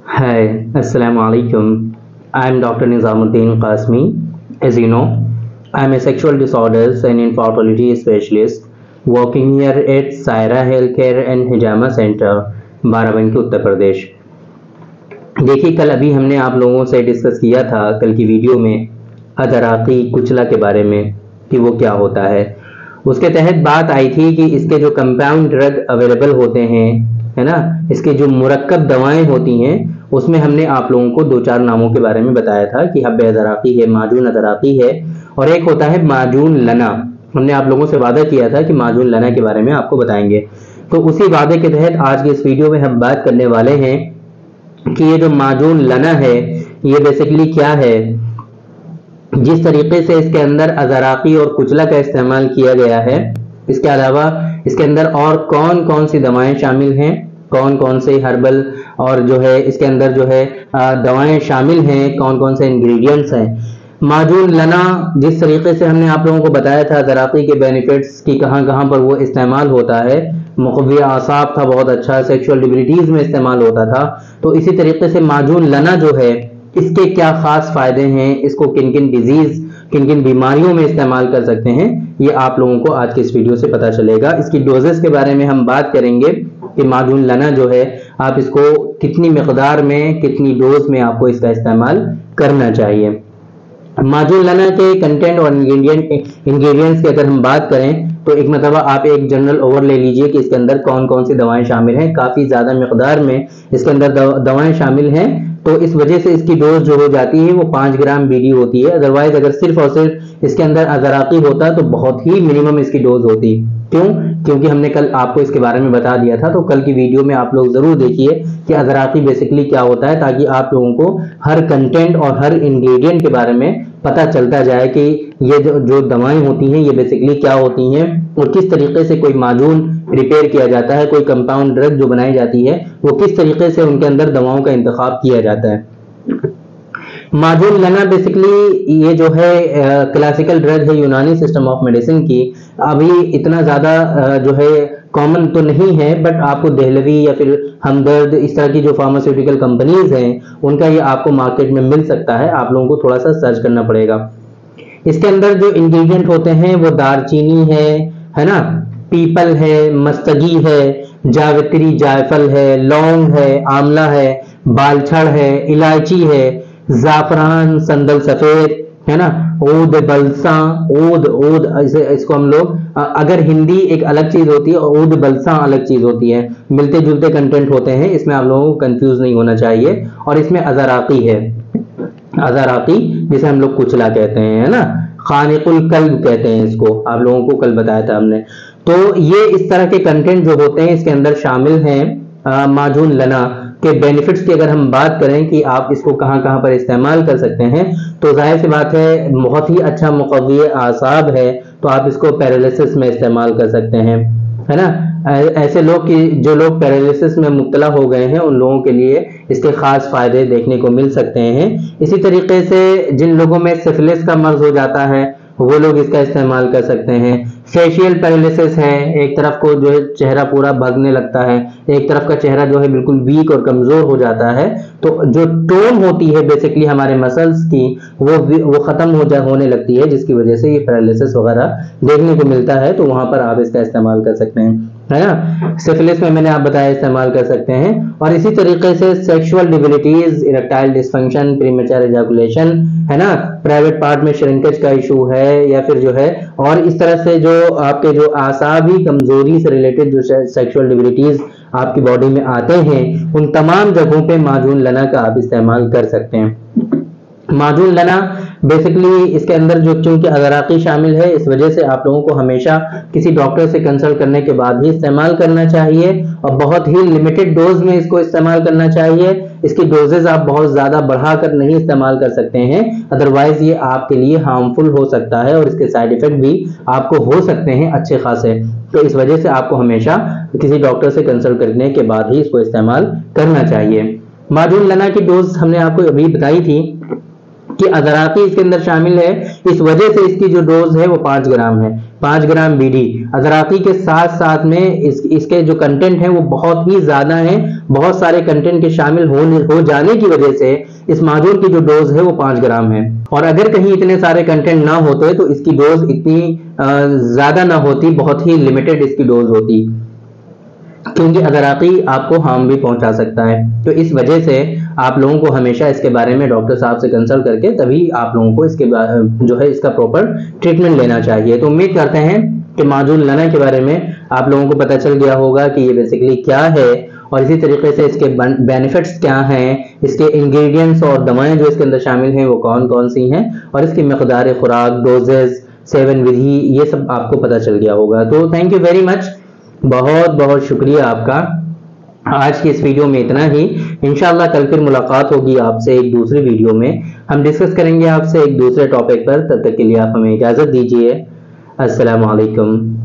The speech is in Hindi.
Hi, Assalamu alaikum. I am Dr. Nizamuddin Qasmi. As you know, I am a sexual disorders and infertility specialist working here at Saira Healthcare and Hijama Center, Barabanki Uttar Pradesh. देखिए, कल अभी हमने आप लोगों से डिस्कस किया था कल की वीडियो में अदराकी कुचला के बारे में कि वो क्या होता है। उसके तहत बात आई थी कि इसके जो कंपाउंड ड्रग अवेलेबल होते हैं, है ना, इसके जो मुरक्कब दवाएं होती हैं, उसमें हमने आप लोगों को दो चार नामों के बारे में बताया था कि हब्बे अदराकी है, माजून अदराकी है और एक होता है माजून लना। हमने आप लोगों से वादा किया था कि माजून लना के बारे में आपको बताएंगे। तो उसी वादे के तहत आज की इस वीडियो में हम बात करने वाले हैं कि ये जो माजून लना है ये बेसिकली क्या है। जिस तरीके से इसके अंदर अदराकी और कुचला का इस्तेमाल किया गया है, इसके अलावा इसके अंदर और कौन कौन सी दवाएं शामिल हैं, कौन कौन से हर्बल और जो है इसके अंदर जो है दवाएं शामिल हैं, कौन कौन से इंग्रेडिएंट्स हैं। माजून लना जिस तरीके से हमने आप लोगों को बताया था अदराकी के बेनिफिट्स की कहां कहां पर वो इस्तेमाल होता है, मुक़व्वी आसाब था बहुत अच्छा, सेक्सुअल डिबिलिटीज में इस्तेमाल होता था। तो इसी तरीके से माजून लना जो है इसके क्या खास फायदे हैं, इसको किन किन डिजीज किन किन बीमारियों में इस्तेमाल कर सकते हैं, ये आप लोगों को आज के इस वीडियो से पता चलेगा। इसकी डोजेस के बारे में हम बात करेंगे कि माजून लना जो है आप इसको कितनी मिकदार में, कितनी डोज में आपको इसका इस्तेमाल करना चाहिए। माजून लना के कंटेंट और इंग्रेडिएंट्स की अगर हम बात करें तो एक मतलब आप एक जनरल ओवर ले लीजिए कि इसके अंदर कौन कौन सी दवाएं शामिल हैं। काफी ज्यादा मिकदार में इसके अंदर दवाएं शामिल हैं, तो इस वजह से इसकी डोज जो हो जाती है वो 5 ग्राम बीडी होती है। अदरवाइज अगर सिर्फ और सिर्फ इसके अंदर अदराकी होता तो बहुत ही मिनिमम इसकी डोज होती। क्यों? क्योंकि हमने कल आपको इसके बारे में बता दिया था। तो कल की वीडियो में आप लोग जरूर देखिए कि अदराकी बेसिकली क्या होता है, ताकि आप लोगों को हर कंटेंट और हर इंग्रेडिएंट के बारे में पता चलता जाए कि ये जो दवाएं होती हैं ये बेसिकली क्या होती हैं और किस तरीके से कोई माजून प्रिपेयर किया जाता है, कोई कंपाउंड ड्रग जो बनाई जाती है वो किस तरीके से उनके अंदर दवाओं का इंतखाब किया जाता है। माजून लना बेसिकली ये जो है क्लासिकल ड्रग है यूनानी सिस्टम ऑफ मेडिसिन की। अभी इतना ज्यादा जो है कॉमन तो नहीं है, बट आपको देहलवी या फिर हमदर्द इस तरह की जो फार्मास्यूटिकल कंपनीज हैं उनका ये आपको मार्केट में मिल सकता है। आप लोगों को थोड़ा सा सर्च करना पड़ेगा। इसके अंदर जो इंग्रेडिएंट होते हैं वो दारचीनी है ना, पीपल है, मस्तगी है, जावित्री जायफल है, लौंग है, आंवला है, बालछड़ है, इलायची है, जाफरान, संदल सफेद, है ना, ओद बलसा, ओद इसको हम लोग अगर हिंदी एक अलग चीज होती है, ओद बलसा अलग चीज होती है, मिलते जुलते कंटेंट होते हैं, इसमें आप लोगों को कंफ्यूज नहीं होना चाहिए। और इसमें अदराकी है, अदराकी जिसे हम लोग कुचला कहते हैं, है ना, खानिकुल कल्ब कहते हैं इसको, आप लोगों को कल बताया था हमने। तो ये इस तरह के कंटेंट जो होते हैं इसके अंदर शामिल हैं। माजून लना के बेनिफिट्स की अगर हम बात करें कि आप इसको कहां कहां पर इस्तेमाल कर सकते हैं, तो जाहिर सी बात है बहुत ही अच्छा मुक़व्वी आसाब है, तो आप इसको पैरालिसिस में इस्तेमाल कर सकते हैं, है ना। ऐसे लोग कि जो लोग पैरालिसिस में मुब्तला हो गए हैं उन लोगों के लिए इसके खास फायदे देखने को मिल सकते हैं। इसी तरीके से जिन लोगों में सिफिलिस का मर्ज हो जाता है वो लोग इसका इस्तेमाल कर सकते हैं। फेशियल पैरालिसिस है, एक तरफ को जो है चेहरा पूरा भगने लगता है, एक तरफ का चेहरा जो है बिल्कुल वीक और कमजोर हो जाता है, तो जो टोन होती है बेसिकली हमारे मसल्स की वो खत्म होने लगती है, जिसकी वजह से ये पैरालिसिस वगैरह देखने को मिलता है। तो वहां पर आप इसका इस्तेमाल कर सकते हैं, है ना। सिफिलिस में मैंने आप बताया इस्तेमाल कर सकते हैं। और इसी तरीके से sexual debilities, erectile dysfunction, premature ejaculation, है ना, प्राइवेट पार्ट में श्रिंकेज का इशू है, या फिर जो है और इस तरह से जो आपके जो आसाबी कमजोरी से रिलेटेड जो सेक्सुअल डिबिलिटीज आपकी बॉडी में आते हैं, उन तमाम जगहों पे माजून लना का आप इस्तेमाल कर सकते हैं। माजून लना बेसिकली इसके अंदर जो चूंकि अदराकी शामिल है, इस वजह से आप लोगों को हमेशा किसी डॉक्टर से कंसल्ट करने के बाद ही इस्तेमाल करना चाहिए और बहुत ही लिमिटेड डोज में इसको इस्तेमाल करना चाहिए। इसकी डोजेज आप बहुत ज्यादा बढ़ाकर नहीं इस्तेमाल कर सकते हैं, अदरवाइज ये आपके लिए हार्मफुल हो सकता है और इसके साइड इफेक्ट भी आपको हो सकते हैं अच्छे खासे। तो इस वजह से आपको हमेशा किसी डॉक्टर से कंसल्ट करने के बाद ही इसको इस्तेमाल करना चाहिए। माजून लना की डोज हमने आपको अभी बताई थी कि अदराकी इसके अंदर शामिल है, इस वजह से इसकी जो डोज है वो 5 ग्राम है। 5 ग्राम बीडी अज़राक़ी के साथ साथ में इसके जो कंटेंट है वो बहुत ही ज़्यादा है। बहुत सारे कंटेंट के शामिल हो जाने की वजह से इस माजून की जो डोज है वो 5 ग्राम है। और अगर कहीं इतने सारे कंटेंट ना होते तो इसकी डोज इतनी ज़्यादा ना होती, बहुत ही लिमिटेड इसकी डोज होती, क्योंकि अज़राक़ी आपको हार्म भी पहुंचा सकता है। तो इस वजह से आप लोगों को हमेशा इसके बारे में डॉक्टर साहब से कंसल्ट करके तभी आप लोगों को इसके जो है इसका प्रॉपर ट्रीटमेंट लेना चाहिए। तो उम्मीद करते हैं कि माजून लना के बारे में आप लोगों को पता चल गया होगा कि ये बेसिकली क्या है, और इसी तरीके से इसके बेनिफिट्स क्या हैं, इसके इंग्रेडिएंट्स और दवाएं जो इसके अंदर शामिल हैं वो कौन कौन सी हैं, और इसकी मकदार खुराक, डोजेज, सेवन विधि, ये सब आपको पता चल गया होगा। तो थैंक यू वेरी मच, बहुत बहुत शुक्रिया आपका। आज की इस वीडियो में इतना ही। इंशाल्लाह कल फिर मुलाकात होगी आपसे एक दूसरी वीडियो में। हम डिस्कस करेंगे आपसे एक दूसरे टॉपिक पर। तब तक के लिए आप हमें इजाज़त दीजिए। अस्सलाम वालेकुम।